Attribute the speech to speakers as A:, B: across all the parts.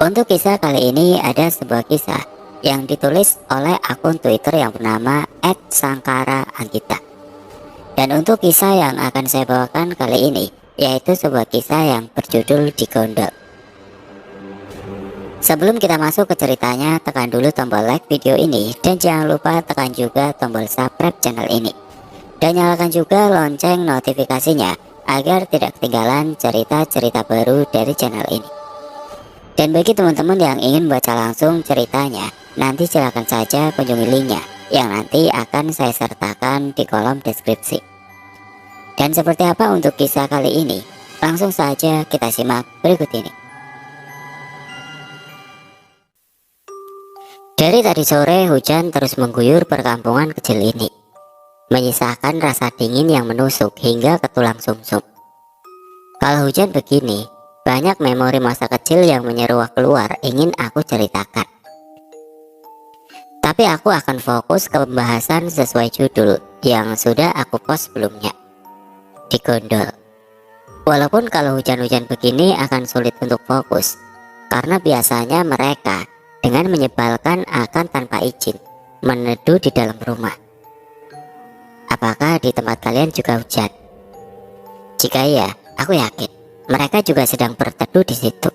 A: Untuk kisah kali ini ada sebuah kisah yang ditulis oleh akun Twitter yang bernama @sangkara_anggita. Dan untuk kisah yang akan saya bawakan kali ini yaitu sebuah kisah yang berjudul Digondol. Sebelum kita masuk ke ceritanya, tekan dulu tombol like video ini dan jangan lupa tekan juga tombol subscribe channel ini. Dan nyalakan juga lonceng notifikasinya agar tidak ketinggalan cerita-cerita baru dari channel ini. Dan bagi teman-teman yang ingin baca langsung ceritanya, nanti silakan saja kunjungi linknya yang nanti akan saya sertakan di kolom deskripsi. Dan seperti apa untuk kisah kali ini? Langsung saja kita simak berikut ini. Dari tadi sore hujan terus mengguyur perkampungan kecil ini, menyisakan rasa dingin yang menusuk hingga ke tulang sumsum. Kalau hujan begini, banyak memori masa kecil yang menyeruak keluar ingin aku ceritakan. Tapi aku akan fokus ke pembahasan sesuai judul yang sudah aku post sebelumnya, Digondol. Walaupun kalau hujan-hujan begini akan sulit untuk fokus, karena biasanya mereka dengan menyebalkan akan tanpa izin meneduh di dalam rumah. Apakah di tempat kalian juga hujan? Jika iya, aku yakin mereka juga sedang berteduh di situ.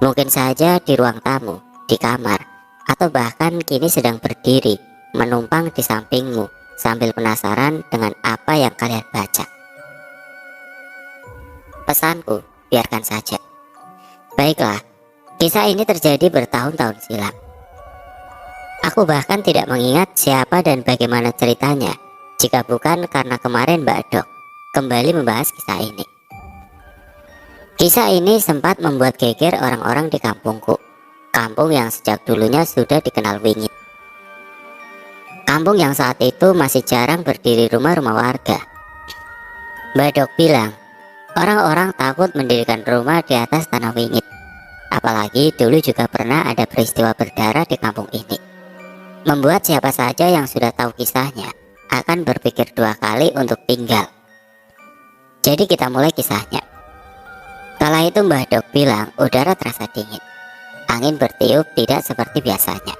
A: Mungkin saja di ruang tamu, di kamar, atau bahkan kini sedang berdiri menumpang di sampingmu sambil penasaran dengan apa yang kalian baca. Pesanku, biarkan saja. Baiklah, kisah ini terjadi bertahun-tahun silam. Aku bahkan tidak mengingat siapa dan bagaimana ceritanya, jika bukan karena kemarin Mbak Dok kembali membahas kisah ini. Kisah ini sempat membuat geger orang-orang di kampungku, kampung yang sejak dulunya sudah dikenal wingit. Kampung yang saat itu masih jarang berdiri rumah-rumah warga. Mbak Dok bilang, orang-orang takut mendirikan rumah di atas tanah wingit. Apalagi dulu juga pernah ada peristiwa berdarah di kampung ini, membuat siapa saja yang sudah tahu kisahnya akan berpikir dua kali untuk tinggal. Jadi kita mulai kisahnya. Kala itu Mbah Dok bilang udara terasa dingin, angin bertiup tidak seperti biasanya,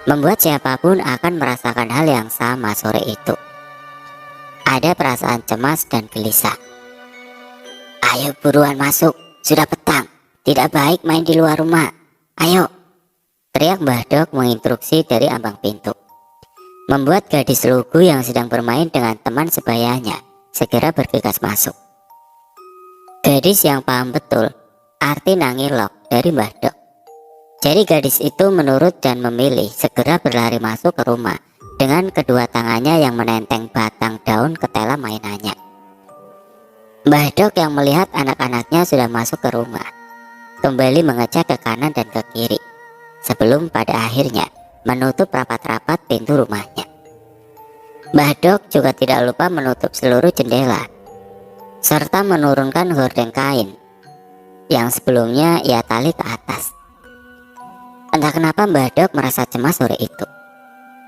A: membuat siapapun akan merasakan hal yang sama sore itu. Ada perasaan cemas dan gelisah. Ayo buruan masuk, sudah petang. Tidak baik main di luar rumah. Ayo, teriak Mbah Dok menginstruksi dari ambang pintu, membuat gadis lugu yang sedang bermain dengan teman sebayanya segera bergegas masuk. Gadis yang paham betul arti nangilok dari Mbah Dok. Jadi gadis itu menurut dan memilih segera berlari masuk ke rumah dengan kedua tangannya yang menenteng batang daun ketela mainannya. Mbah Dok yang melihat anak-anaknya sudah masuk ke rumah, kembali mengecek ke kanan dan ke kiri, sebelum pada akhirnya menutup rapat-rapat pintu rumahnya. Mbah Dok juga tidak lupa menutup seluruh jendela, serta menurunkan hordeng kain yang sebelumnya ia tali ke atas. Entah kenapa Mbah Dok merasa cemas sore itu.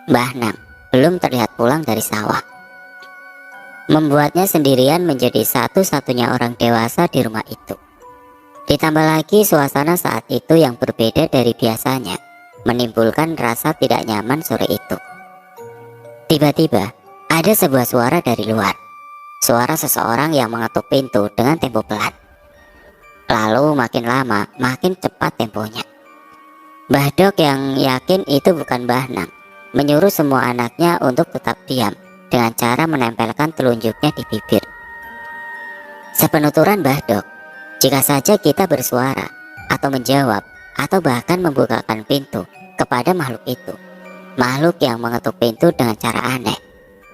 A: Mbah Nam belum terlihat pulang dari sawah, membuatnya sendirian menjadi satu-satunya orang dewasa di rumah itu. Ditambah lagi suasana saat itu yang berbeda dari biasanya, menimbulkan rasa tidak nyaman sore itu. Tiba-tiba ada sebuah suara dari luar, suara seseorang yang mengetuk pintu dengan tempo pelan. Lalu makin lama makin cepat temponya. Mbah Dok yang yakin itu bukan Mbah Nam menyuruh semua anaknya untuk tetap diam dengan cara menempelkan telunjuknya di bibir. Sepenuturan Mbah Dok, jika saja kita bersuara atau menjawab atau bahkan membukakan pintu kepada makhluk itu, makhluk yang mengetuk pintu dengan cara aneh,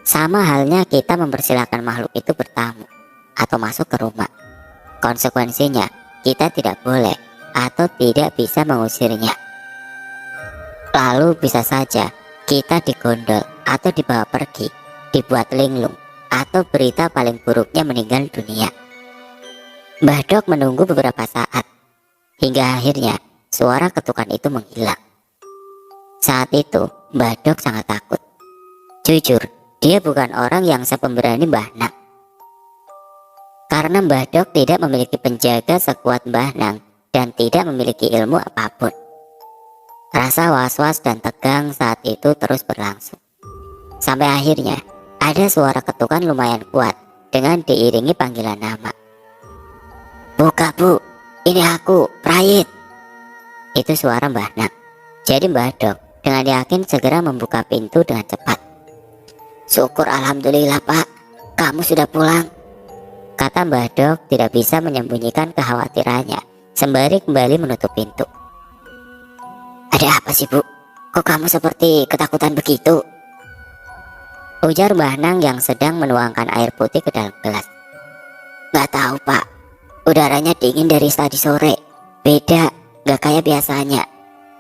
A: sama halnya kita mempersilahkan makhluk itu bertamu atau masuk ke rumah. Konsekuensinya kita tidak boleh atau tidak bisa mengusirnya. Lalu bisa saja kita digondol atau dibawa pergi, dibuat linglung, atau berita paling buruknya meninggal dunia. Mbah Dok menunggu beberapa saat, hingga akhirnya suara ketukan itu menghilang. Saat itu Mbah Dok sangat takut. Jujur, dia bukan orang yang sepemberani Mbah Nam. Karena Mbah Dok tidak memiliki penjaga sekuat Mbah Nang dan tidak memiliki ilmu apapun. Rasa was-was dan tegang saat itu terus berlangsung. Sampai akhirnya ada suara ketukan lumayan kuat dengan diiringi panggilan nama. "Buka bu, ini aku, Prayit." Itu suara Mbah Nang. Jadi Mbah Dok dengan yakin segera membuka pintu dengan cepat. "Syukur alhamdulillah pak, kamu sudah pulang," kata Mbah Dok tidak bisa menyembunyikan kekhawatirannya sembari kembali menutup pintu. "Ada apa sih bu? Kok kamu seperti ketakutan begitu?" ujar Mbah Nang yang sedang menuangkan air putih ke dalam gelas. "Nggak tahu pak, udaranya dingin dari tadi sore, beda, nggak kayak biasanya.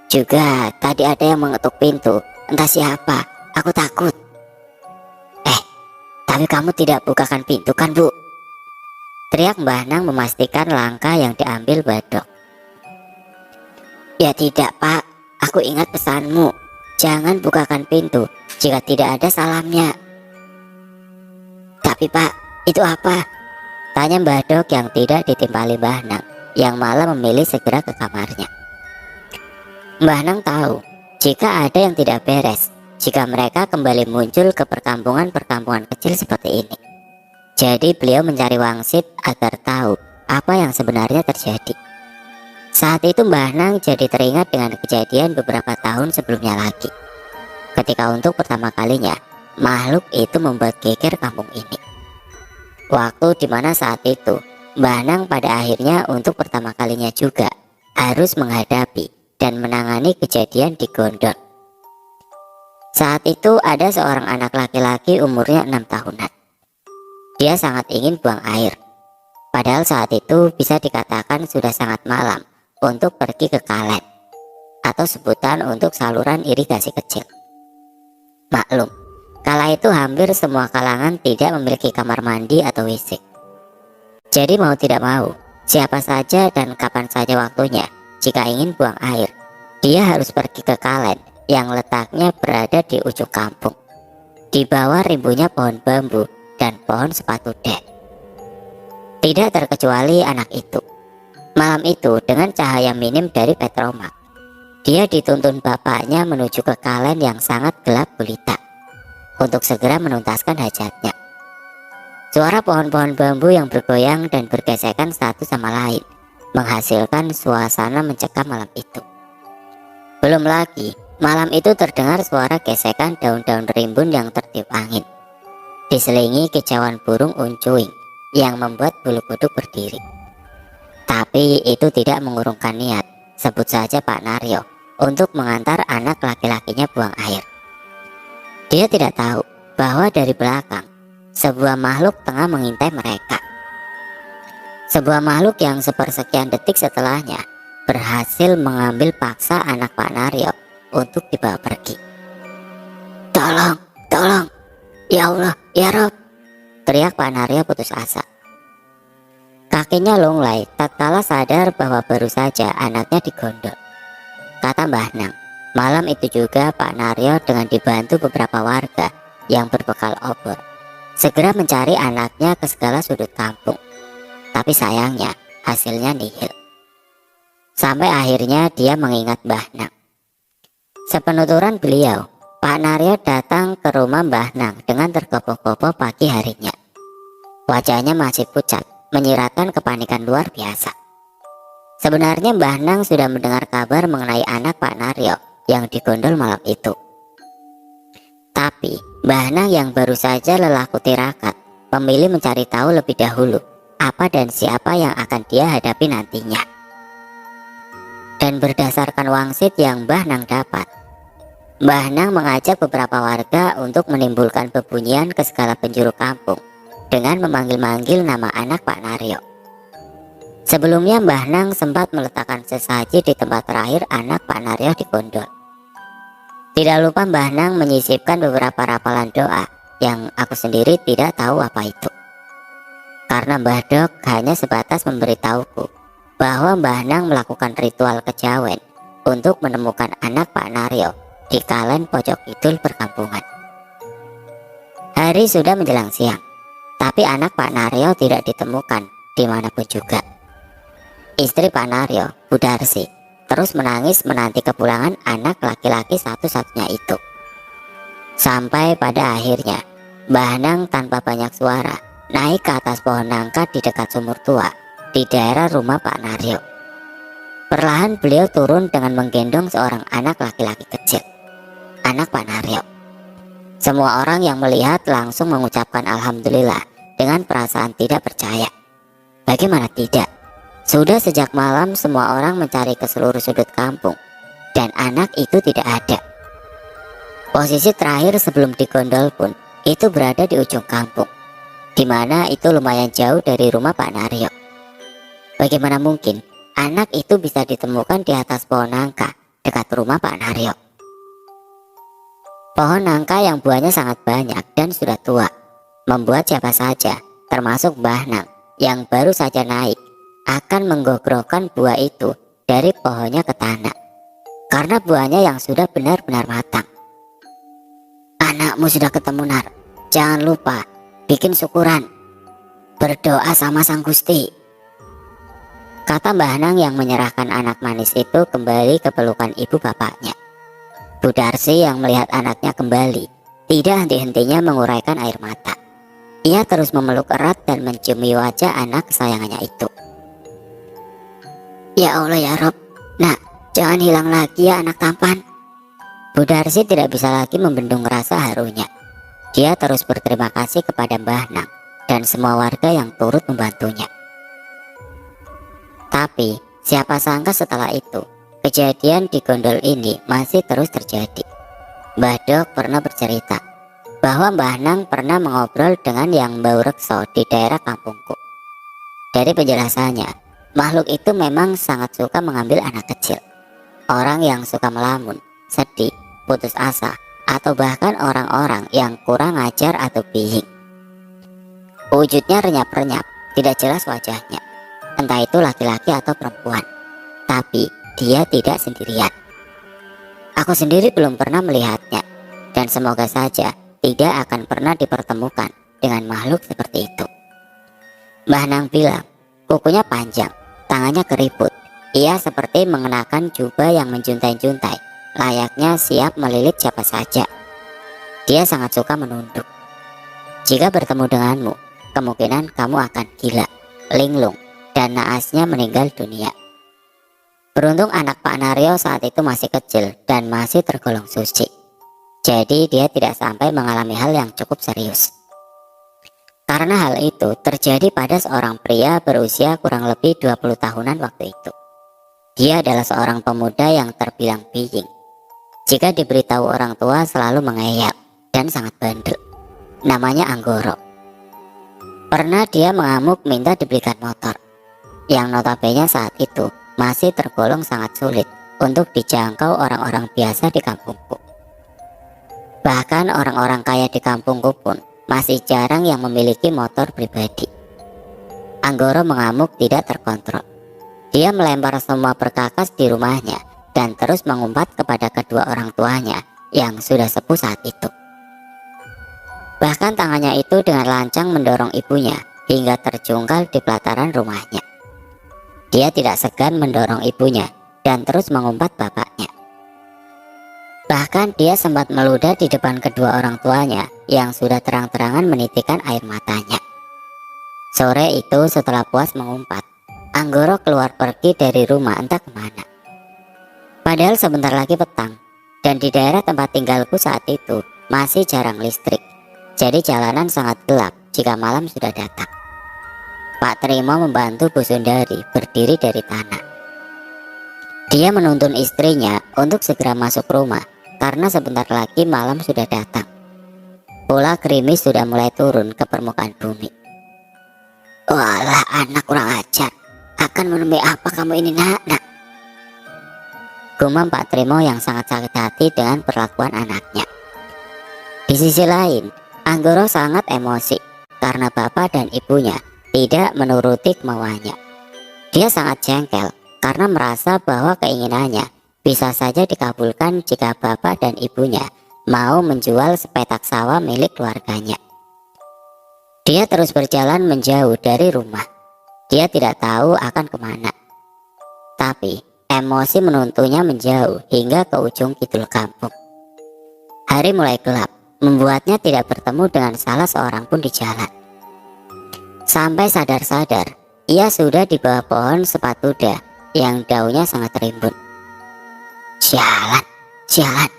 A: Juga tadi ada yang mengetuk pintu, entah siapa, aku takut." "Tapi kamu tidak bukakan pintu kan bu?" teriak Mbah Nang memastikan langkah yang diambil Mbah Dok. "Ya tidak pak, aku ingat pesanmu, jangan bukakan pintu jika tidak ada salamnya." "Tapi pak, itu apa?" tanya Mbah Dok yang tidak ditimpali Mbah Nang, yang malah memilih segera ke kamarnya. Mbah Nang tahu jika ada yang tidak beres jika mereka kembali muncul ke perkampungan-perkampungan kecil seperti ini. Jadi beliau mencari wangsit agar tahu apa yang sebenarnya terjadi. Saat itu Mbah Nang jadi teringat dengan kejadian beberapa tahun sebelumnya lagi, ketika untuk pertama kalinya makhluk itu membuat geger kampung ini. Waktu dimana saat itu Mbah Nang pada akhirnya untuk pertama kalinya juga harus menghadapi dan menangani kejadian di Gondol. Saat itu ada seorang anak laki-laki umurnya 6 tahunan. Dia sangat ingin buang air. Padahal saat itu bisa dikatakan sudah sangat malam untuk pergi ke kalen, atau sebutan untuk saluran irigasi kecil. Maklum, kala itu hampir semua kalangan tidak memiliki kamar mandi atau WC. Jadi mau tidak mau, siapa saja dan kapan saja waktunya, jika ingin buang air, dia harus pergi ke kalen yang letaknya berada di ujung kampung, di bawah rimbunya pohon bambu dan pohon sepatu dek. Tidak terkecuali anak itu. Malam itu dengan cahaya minim dari petromak, dia dituntun bapaknya menuju ke kalen yang sangat gelap gulita untuk segera menuntaskan hajatnya. Suara pohon-pohon bambu yang bergoyang dan bergesekan satu sama lain menghasilkan suasana mencekam malam itu. Belum lagi malam itu terdengar suara gesekan daun-daun rimbun yang tertiup angin, diselingi kicauan burung uncuing yang membuat bulu kuduk berdiri. Tapi itu tidak mengurungkan niat, sebut saja Pak Naryo, untuk mengantar anak laki-lakinya buang air. Dia tidak tahu bahwa dari belakang sebuah makhluk tengah mengintai mereka. Sebuah makhluk yang sepersekian detik setelahnya berhasil mengambil paksa anak Pak Naryo untuk dibawa pergi. "Tolong, tolong, ya Allah, ya Rob!" teriak Pak Naryo putus asa. Kakinya lunglai tatkala sadar bahwa baru saja anaknya digondol. Kata Mbah Nang, malam itu juga Pak Naryo dengan dibantu beberapa warga yang berbekal obor segera mencari anaknya ke segala sudut kampung. Tapi sayangnya hasilnya nihil. Sampai akhirnya dia mengingat Mbah Nang. Sepenuturan beliau, Pak Naryo datang ke rumah Mbah Nang dengan tergopoh-gopoh pagi harinya. Wajahnya masih pucat, menyiratkan kepanikan luar biasa. Sebenarnya Mbah Nang sudah mendengar kabar mengenai anak Pak Naryo yang digondol malam itu. Tapi Mbah Nang yang baru saja lelaku tirakat memilih mencari tahu lebih dahulu apa dan siapa yang akan dia hadapi nantinya. Dan berdasarkan wangsit yang Mbah Nang dapat, Mbah Nang mengajak beberapa warga untuk menimbulkan bebunyian ke segala penjuru kampung dengan memanggil-manggil nama anak Pak Naryo. Sebelumnya Mbah Nang sempat meletakkan sesaji di tempat terakhir anak Pak Naryo digondol. Tidak lupa Mbah Nang menyisipkan beberapa rapalan doa yang aku sendiri tidak tahu apa itu. Karena Mbah Dok hanya sebatas memberitahuku bahwa Mbah Nang melakukan ritual kejawen untuk menemukan anak Pak Naryo di kalen pojok kidul perkampungan. Hari sudah menjelang siang, tapi anak Pak Naryo tidak ditemukan dimanapun juga. Istri Pak Naryo, Bu Darsi, terus menangis menanti kepulangan anak laki-laki satu-satunya itu. Sampai pada akhirnya, Mbah Nang tanpa banyak suara naik ke atas pohon nangka di dekat sumur tua di daerah rumah Pak Naryo. Perlahan beliau turun dengan menggendong seorang anak laki-laki kecil, anak Pak Naryo. Semua orang yang melihat langsung mengucapkan alhamdulillah dengan perasaan tidak percaya. Bagaimana tidak? Sudah sejak malam semua orang mencari ke seluruh sudut kampung dan anak itu tidak ada. Posisi terakhir sebelum digondol pun itu berada di ujung kampung, di mana itu lumayan jauh dari rumah Pak Naryo. Bagaimana mungkin anak itu bisa ditemukan di atas pohon nangka dekat rumah Pak Naryo? Pohon nangka yang buahnya sangat banyak dan sudah tua, membuat siapa saja, termasuk Mbah Nang yang baru saja naik, akan menggogrokkan buah itu dari pohonnya ke tanah, karena buahnya yang sudah benar-benar matang. Anakmu sudah ketemu, Nar. Jangan lupa bikin syukuran, berdoa sama Sang Gusti, kata Mbah Nang yang menyerahkan anak manis itu kembali ke pelukan ibu bapaknya. Bu Darsi yang melihat anaknya kembali tidak henti-hentinya menguraikan air mata. Ia terus memeluk erat dan menciumi wajah anak kesayangannya itu. Ya Allah ya Rob, nak, jangan hilang lagi ya anak tampan. Bu Darsi tidak bisa lagi membendung rasa harunya. Dia terus berterima kasih kepada Mbah Nang dan semua warga yang turut membantunya. Tapi siapa sangka setelah itu kejadian di gondol ini masih terus terjadi. Mbah Dok pernah bercerita bahwa Mbah Nang pernah mengobrol dengan yang Mbau Rekso di daerah kampungku. Dari penjelasannya, makhluk itu memang sangat suka mengambil anak kecil, orang yang suka melamun, sedih, putus asa, atau bahkan orang-orang yang kurang ajar atau piying. Wujudnya renyap-renyap, tidak jelas wajahnya, entah itu laki-laki atau perempuan, tapi dia tidak sendirian. Aku sendiri belum pernah melihatnya, dan semoga saja tidak akan pernah dipertemukan dengan makhluk seperti itu. Mbah Nang bilang, kukunya panjang, tangannya keriput. Ia seperti mengenakan jubah yang menjuntai-juntai, layaknya siap melilit siapa saja. Dia sangat suka menunduk. Jika bertemu denganmu, kemungkinan kamu akan gila, linglung, dan naasnya meninggal dunia. Beruntung anak Pak Naryo saat itu masih kecil dan masih tergolong suci. Jadi dia tidak sampai mengalami hal yang cukup serius. Karena hal itu terjadi pada seorang pria berusia kurang lebih 20 tahunan waktu itu. Dia adalah seorang pemuda yang terbilang piying. Jika diberitahu orang tua selalu mengeyel dan sangat bandel. Namanya Anggoro. Pernah dia mengamuk minta dibelikan motor, yang notabene saat itu masih tergolong sangat sulit untuk dijangkau orang-orang biasa di kampungku. Bahkan orang-orang kaya di kampungku pun masih jarang yang memiliki motor pribadi. Anggoro mengamuk tidak terkontrol. Dia melempar semua perkakas di rumahnya dan terus mengumpat kepada kedua orang tuanya yang sudah sepuh saat itu. Bahkan tangannya itu dengan lancang mendorong ibunya hingga terjungkal di pelataran rumahnya. Dia tidak segan mendorong ibunya dan terus mengumpat bapaknya. Bahkan dia sempat meludah di depan kedua orang tuanya yang sudah terang-terangan menitikan air matanya. Sore itu setelah puas mengumpat, Anggoro keluar pergi dari rumah entah kemana. Padahal sebentar lagi petang, dan di daerah tempat tinggalku saat itu masih jarang listrik. Jadi jalanan sangat gelap jika malam sudah datang. Pak Trimo membantu Bu Sundari berdiri dari tanah. Dia menuntun istrinya untuk segera masuk rumah karena sebentar lagi malam sudah datang. Bola gerimis sudah mulai turun ke permukaan bumi. Walah anak kurang ajar, akan menemui apa kamu ini nak? Gumam Pak Trimo yang sangat sakit hati dengan perlakuan anaknya. Di sisi lain, Anggoro sangat emosi karena bapak dan ibunya tidak menuruti kemauannya. Dia sangat jengkel karena merasa bahwa keinginannya bisa saja dikabulkan jika bapak dan ibunya mau menjual sepetak sawah milik keluarganya. Dia terus berjalan menjauh dari rumah. Dia tidak tahu akan kemana. Tapi emosi menuntunnya menjauh hingga ke ujung kidul kampung. Hari mulai gelap, membuatnya tidak bertemu dengan salah seorang pun di jalan. Sampai sadar-sadar, ia sudah di bawah pohon sepatuda yang daunnya sangat rimbun. Jalan, jalan,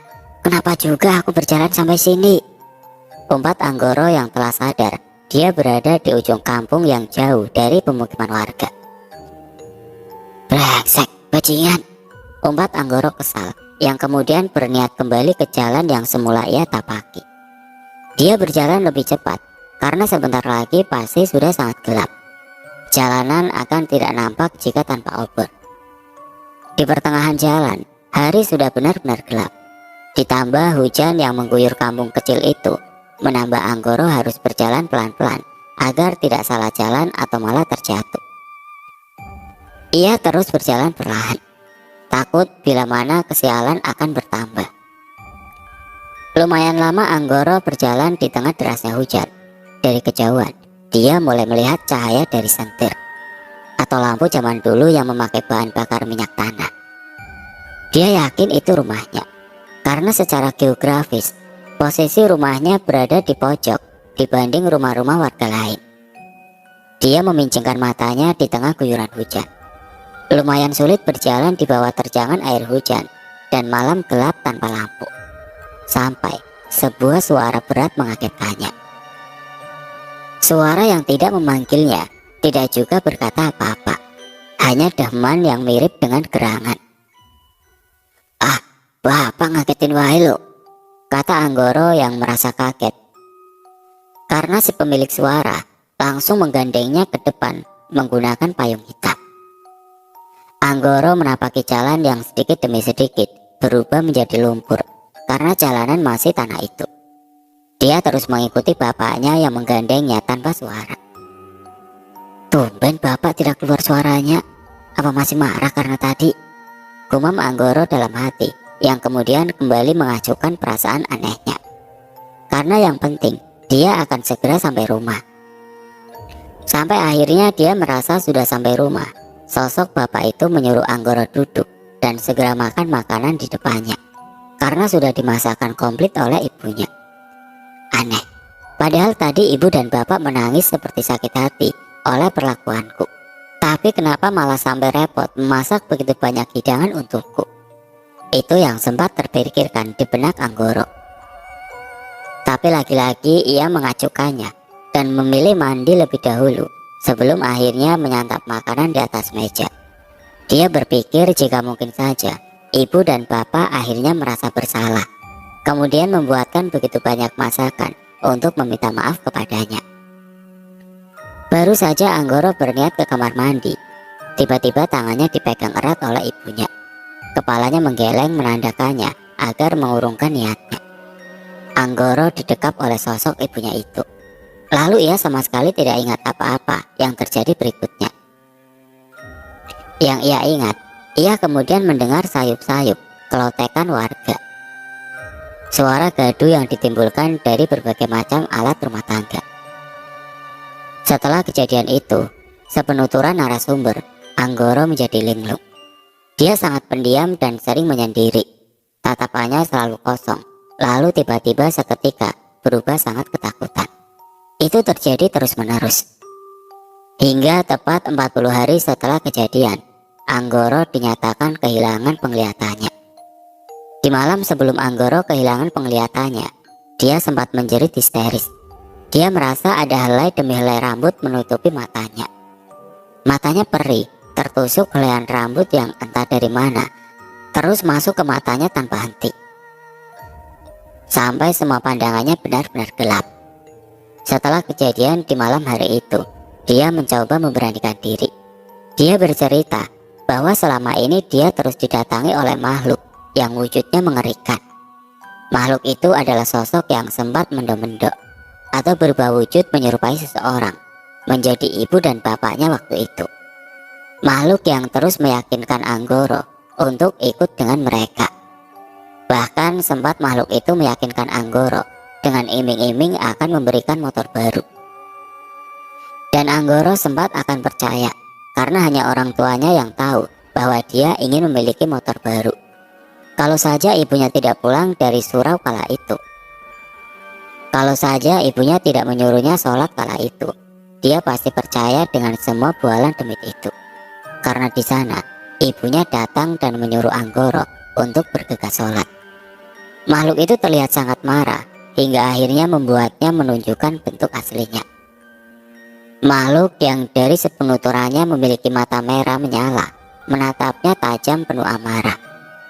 A: kenapa juga aku berjalan sampai sini? Umpat Anggoro yang telah sadar, dia berada di ujung kampung yang jauh dari pemukiman warga. Brengsek, bajingan, umpat Anggoro kesal, yang kemudian berniat kembali ke jalan yang semula ia tapaki. Dia berjalan lebih cepat, karena sebentar lagi pasti sudah sangat gelap. Jalanan akan tidak nampak jika tanpa obor. Di pertengahan jalan, hari sudah benar-benar gelap. Ditambah hujan yang mengguyur kampung kecil itu, menambah Anggoro harus berjalan pelan-pelan agar tidak salah jalan atau malah terjatuh. Ia terus berjalan perlahan, takut bila mana kesialan akan bertambah. Lumayan lama Anggoro berjalan di tengah derasnya hujan. Dari kejauhan, dia mulai melihat cahaya dari sentir atau lampu zaman dulu yang memakai bahan bakar minyak tanah. Dia yakin itu rumahnya, karena secara geografis posisi rumahnya berada di pojok dibanding rumah-rumah warga lain. Dia memincingkan matanya di tengah guyuran hujan. Lumayan sulit berjalan di bawah terjangan air hujan dan malam gelap tanpa lampu. Sampai sebuah suara berat mengagetkannya. Suara yang tidak memanggilnya, tidak juga berkata apa-apa. Hanya deman yang mirip dengan gerangan. "Ah, bapak ngagetin wae lo," kata Anggoro yang merasa kaget. Karena si pemilik suara langsung menggandengnya ke depan menggunakan payung hitam. Anggoro menapaki jalan yang sedikit demi sedikit berubah menjadi lumpur karena jalanan masih tanah itu. Dia terus mengikuti bapaknya yang menggandengnya tanpa suara. Tumben bapak tidak keluar suaranya. Apa masih marah karena tadi? Gumam Anggoro dalam hati, yang kemudian kembali mengacuhkan perasaan anehnya. Karena yang penting, dia akan segera sampai rumah. Sampai akhirnya dia merasa sudah sampai rumah. Sosok bapak itu menyuruh Anggoro duduk dan segera makan makanan di depannya, karena sudah dimasakkan komplit oleh ibunya. Aneh, padahal tadi ibu dan bapak menangis seperti sakit hati oleh perlakuanku. Tapi kenapa malah sampai repot memasak begitu banyak hidangan untukku? Itu yang sempat terpikirkan di benak Anggoro. Tapi lagi-lagi ia mengacuhkannya dan memilih mandi lebih dahulu sebelum akhirnya menyantap makanan di atas meja. Dia berpikir jika mungkin saja ibu dan bapak akhirnya merasa bersalah, kemudian membuatkan begitu banyak masakan untuk meminta maaf kepadanya. Baru saja Anggoro berniat ke kamar mandi, tiba-tiba tangannya dipegang erat oleh ibunya. Kepalanya menggeleng menandakannya agar mengurungkan niatnya. Anggoro didekap oleh sosok ibunya itu. Lalu ia sama sekali tidak ingat apa-apa yang terjadi berikutnya. Yang ia ingat, ia kemudian mendengar sayup-sayup kelotekan warga. Suara gaduh yang ditimbulkan dari berbagai macam alat rumah tangga. Setelah kejadian itu, sepenuturan narasumber, Anggoro menjadi linglung. Dia sangat pendiam dan sering menyendiri. Tatapannya selalu kosong, lalu tiba-tiba seketika berubah sangat ketakutan. Itu terjadi terus-menerus. Hingga tepat 40 hari setelah kejadian, Anggoro dinyatakan kehilangan penglihatannya. Di malam sebelum Anggoro kehilangan penglihatannya, dia sempat menjerit histeris. Dia merasa ada helai demi helai rambut menutupi matanya. Matanya perih, tertusuk helaian rambut yang entah dari mana, terus masuk ke matanya tanpa henti. Sampai semua pandangannya benar-benar gelap. Setelah kejadian di malam hari itu, dia mencoba memberanikan diri. Dia bercerita bahwa selama ini dia terus didatangi oleh makhluk yang wujudnya mengerikan. Makhluk itu adalah sosok yang sempat mendok-mendok atau berubah wujud menyerupai seseorang, menjadi ibu dan bapaknya waktu itu. Makhluk yang terus meyakinkan Anggoro untuk ikut dengan mereka. Bahkan sempat makhluk itu meyakinkan Anggoro dengan iming-iming akan memberikan motor baru. Dan Anggoro sempat akan percaya, karena hanya orang tuanya yang tahu bahwa dia ingin memiliki motor baru. Kalau saja ibunya tidak pulang dari surau kala itu. Kalau saja ibunya tidak menyuruhnya sholat kala itu, dia pasti percaya dengan semua bualan demit itu. Karena di sana, ibunya datang dan menyuruh Anggoro untuk bergegas sholat. Makhluk itu terlihat sangat marah, hingga akhirnya membuatnya menunjukkan bentuk aslinya. Makhluk yang dari penuturannya memiliki mata merah menyala, menatapnya tajam penuh amarah,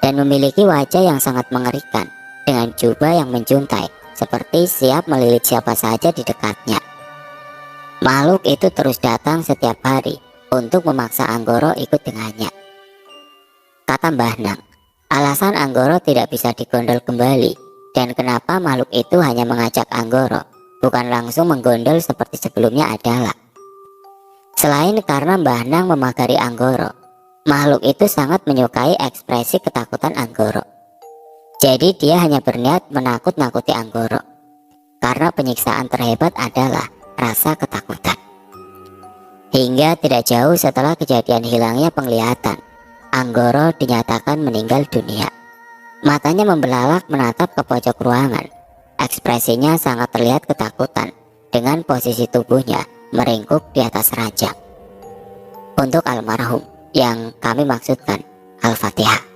A: dan memiliki wajah yang sangat mengerikan, dengan jubah yang menjuntai, seperti siap melilit siapa saja di dekatnya. Makhluk itu terus datang setiap hari, untuk memaksa Anggoro ikut dengannya. Kata Mbah Nang, alasan Anggoro tidak bisa digondol kembali, dan kenapa makhluk itu hanya mengajak Anggoro, bukan langsung menggondol seperti sebelumnya adalah, selain karena Mbah Nang memagari Anggoro, makhluk itu sangat menyukai ekspresi ketakutan Anggoro. Jadi dia hanya berniat menakut-nakuti Anggoro, karena penyiksaan terhebat adalah rasa ketakutan. Hingga tidak jauh setelah kejadian hilangnya penglihatan, Anggoro dinyatakan meninggal dunia. Matanya membelalak menatap ke pojok ruangan. Ekspresinya sangat terlihat ketakutan, dengan posisi tubuhnya meringkuk di atas ranjang. Untuk almarhum yang kami maksudkan, Al-Fatihah.